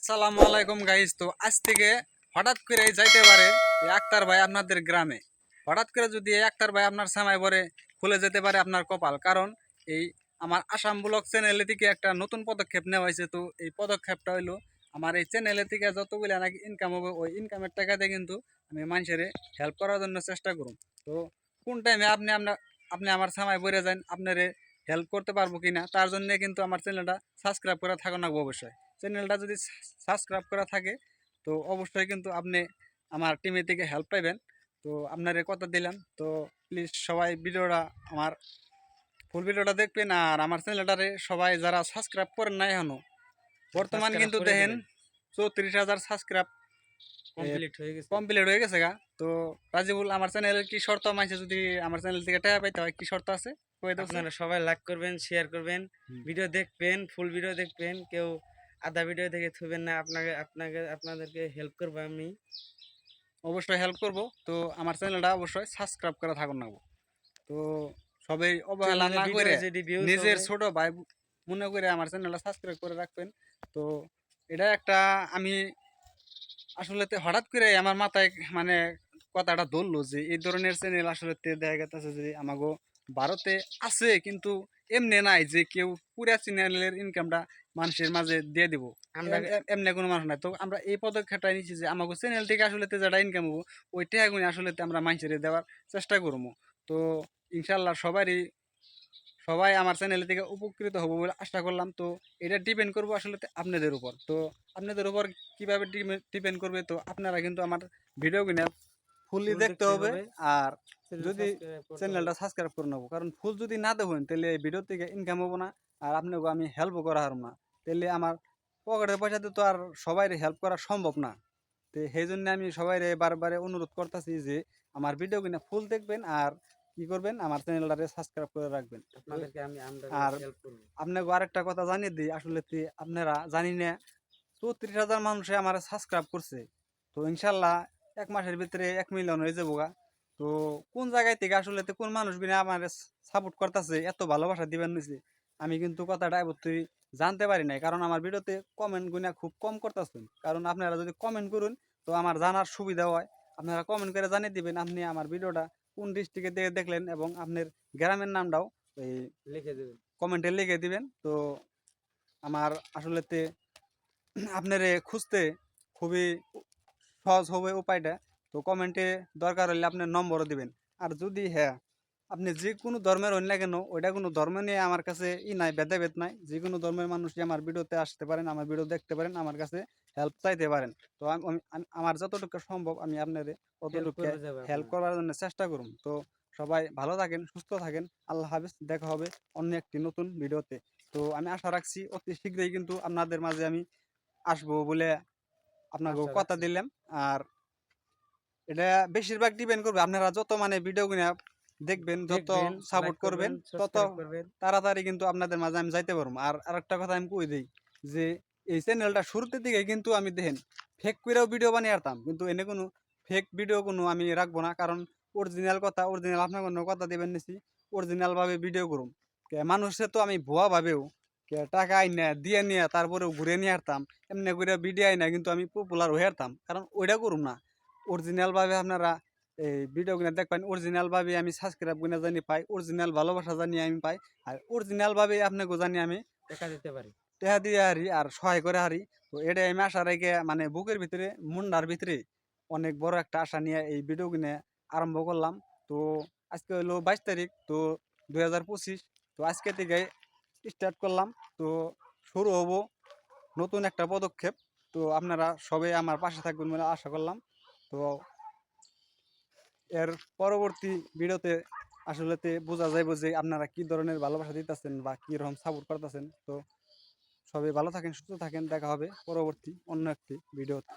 আসসালামু আলাইকুম গাইস। তো আজ থেকে হঠাৎ করে যাইতে পারে এই আক্তার ভাই আপনাদের গ্রামে। হঠাৎ করে যদি এই আক্তার ভাই আপনার সামাই পরে খুলে যেতে পারে আপনার কপাল। কারণ এই আমার আসাম ব্লগ চ্যানেলে থেকে একটা নতুন পদক্ষেপ নেওয়া হয়েছে। তো এই পদক্ষেপটা হইলো আমার এই চ্যানেলে থেকে যতগুলো নাকি ইনকাম হবে ওই ইনকামের টাকাতে কিন্তু আমি মানুষের হেল্প করার জন্য চেষ্টা করুন। তো কোন টাইমে আপনি আমার সামাই পরে যান আপনারে হেল্প করতে পারবো কিনা তার জন্য কিন্তু আমার চ্যানেলটা সাবস্ক্রাইব করে থাকুন না অবশ্যই। চ্যানেলটা যদি সাবস্ক্রাইব করা থাকে তো অবশ্যই কিন্তু আপনি আমার টিমের থেকে হেল্প পাইবেন। তো আপনার কথা দিলাম, তো প্লিজ সবাই ভিডিওটা আমার ফুল ভিডিওটা দেখবেন। আর আমার চ্যানেলটারে সবাই যারা সাবস্ক্রাইব করেন না এখনো, বর্তমান সাবস্ক্রাইব কিন্তু করে দেখেন দিবেন। 34,000 সাবস্ক্রাইব কমপ্লিট হয়ে গেছে। কমপ্লিট হয়ে গেছে গা। তো রাজিবুল, আমার চ্যানেলের কি শর্ত মানছে যদি আমার চ্যানেল থেকে টাকা পাইতে হয়, কি শর্ত আছে কয়ে দাও। আপনারা সবাই লাইক করবেন, শেয়ার করবেন, ভিডিও দেখবেন, ফুল ভিডিও দেখবেন। কেউ আধা ভিডিও দেখে থুবেন না। আপনাদেরকে হেল্প করবো আমি। অবশ্যই হেল্প করব। তো আমার চ্যানেলটা অবশ্যই সাবস্ক্রাইব করা থাকুন না। তো সবাই অবহেলা চ্যানেলে না ভিডিও করে যদি ভিউজ নিজের হবে, ছোট ভাই মনে করে আমার চ্যানেলটা সাবস্ক্রাইব করে রাখবেন। তো এটা একটা আমি আসলে হঠাৎ করে আমার মাথায় মানে কথাটা ধরলো যে এই ধরনের চ্যানেল আসলে দেখা গেছে যে আমাগো ভারতে আছে, কিন্তু এমনি নাই যে কেউ পুরা চ্যানেলের ইনকামটা মানুষের মাঝে দিয়ে দিব। আমরা এমনি কোনো মানুষ নাই। তো আমরা এই পদক্ষেপটা নিচ্ছি যে আমাকে চ্যানেল থেকে আসলে যেটা ইনকাম হবো ওই টাকাগুলি আসলে আমরা মানুষের দেওয়ার চেষ্টা করবো। তো ইনশাল্লাহ সবাই আমার চ্যানেল থেকে উপকৃত হবো বলে আশা করলাম। তো এটা ডিপেন্ড করবো আসলে আপনাদের উপর। তো আপনাদের উপর কিভাবে ডিপেন্ড করবে, তো আপনারা কিন্তু আমার ভিডিও কিনে ফুললি ফুল দেখতে দেখতে হবে। হবে, আর চ্যানেল যদি সাবস্ক্রাইব করতে হবে। চ্যানেলটা সাবস্ক্রাইব করে নেবো, কারণ ফুল যদি না দেখবেন তাহলে এই ভিডিও থেকে ইনকাম হবো না। আর আপনাকে আমি হেল্পও করা হারব না। তাহলে আমার পকেটের পয়সাতে তো আর সবাই হেল্প করা সম্ভব না। তো সেই জন্য আমি সবাই বারবারে অনুরোধ করতেছি যে আমার ভিডিও কিনে ফুল দেখবেন আর কি করবেন, আমার চ্যানেলটারে সাবস্ক্রাইব করে রাখবেন। তো আপনাদেরকে আমরা আর হেল্প করবো। আপনাকে আরেকটা কথা জানিয়ে দিই, আসলে আপনারা জানি না 34,000 মানুষে আমার সাবস্ক্রাইব করছে। তো ইনশাল্লাহ 1 মাসের ভিতরে 1 মিলিয়ন হয়ে যাবো গা। তো কোন জায়গায় থেকে আসলে কোন মানুষ বিনা আমার সাপোর্ট করতেছে, এত ভালোবাসা দিবেন নিছে, আমি কিন্তু কথাটা তুই জানতে পারি নাই। কারণ আমার ভিডিওতে কমেন্ট গুনা খুব কম করতেছেন। কারণ আপনারা যদি কমেন্ট করুন তো আমার জানার সুবিধা হয়। আপনারা কমেন্ট করে জানিয়ে দিবেন আপনি আমার ভিডিওটা কোন ডিস্ট্রিক্টে থেকে দেখলেন এবং আপনার গ্রামের নামটাও এই লিখে দেবেন। কমেন্টে লিখে দিবেন। তো আমার আসলে আপনারে খুঁজতে খুবই সহজ হবে উপায়টা। তো কমেন্টে দরকার হলে আপনার নম্বরও দিবেন। আর যদি হ্যাঁ আপনি যে কোনো ধর্মের হন না কেন, ওইটা কোনো ধর্ম নিয়ে আমার কাছে নাই, ভেদাভেদ নাই। যে কোনো ধর্মের মানুষই আমার ভিডিওতে আসতে পারেন, আমার ভিডিও দেখতে পারেন, আমার কাছে হেল্প চাইতে পারেন। তো আমার যতটুকু সম্ভব আমি আপনার হেল্প ততটুকু করবে যাবে হেল্প আপনার। করার জন্য চেষ্টা করুন। তো সবাই ভালো থাকেন, সুস্থ থাকেন। আল্লাহ হাফেজ, দেখা হবে অন্য একটি নতুন ভিডিওতে। তো আমি আশা রাখছি অতি শীঘ্রই কিন্তু আপনাদের মাঝে আমি আসবো বলে আপনাকে আশা কথা রাখছি। দিলাম। আর এটা বেশিরভাগ ডিপেন্ড করবে আপনারা যত ভিডিও গুলো দেখবেন, যত দেখবেন, লাইক সাপোর্ট করবেন, করবেন, তত সাবস্ক্রাইব করবেন। তাড়াতাড়ি কিন্তু আপনাদের মাঝে আমি যাইতে পারবো। আর আরেকটা কথা আমি কই দিই যে এই চ্যানেলটা শুরুতে দিকে কিন্তু আমি দেখেন ফেক করেও ভিডিও বানিয়ে আরতাম, কিন্তু এনে কোনো ফেক ভিডিও কোনো আমি রাখবো না। কারণ অরিজিনাল কথা অরিজিনাল আপনার কোনো কথা দিবেন নিছি, অরিজিনাল ভাবে ভিডিও করুন। মানুষে তো আমি ভুয়া ভাবেও টাকা আইনা দিয়ে নিয়ে তারপরেও ঘুরে নিয়ে আসতাম, এমনি করে ভিডিও আইনা কিন্তু আমি পপুলার হয়ে আসতাম। কারণ ওইটা করুম না, অরিজিনাল ভাবে আপনারা এই ভিডিও গুলো দেখবেন। অরিজিনাল ভাবে আমি সাবস্ক্রাইব গুলো জানি পাই, অরিজিনাল ভালোবাসা জানি আমি পাই। আর অরিজিনাল ভাবে আপনাকে জানি আমি দেখা দিতে পারি। টেহা দিয়ে হারি আর সহায় করে হারি। তো এটাই আমি আশা রেখে বুকের ভিতরে মুন্ডার ভিতরে অনেক বড় একটা আশা নিয়ে এই ভিডিও কিনে আরম্ভ করলাম। তো আজকে হলো 22 তারিখ, তো 2025। তো আজকে থেকে স্টার্ট করলাম। তো শুরু হবো নতুন একটা পদক্ষেপ। তো আপনারা সবাই আমার পাশে থাকবেন বলে আশা করলাম। তো এর পরবর্তী ভিডিওতে আসলে বোঝা যাইব যে আপনারা কি ধরনের ভালোবাসা দিতেছেন বা কি রকম সাপোর্ট করতেছেন। তো সবাই ভালো থাকেন, সুস্থ থাকেন, দেখা হবে পরবর্তী অন্য একটি ভিডিওতে।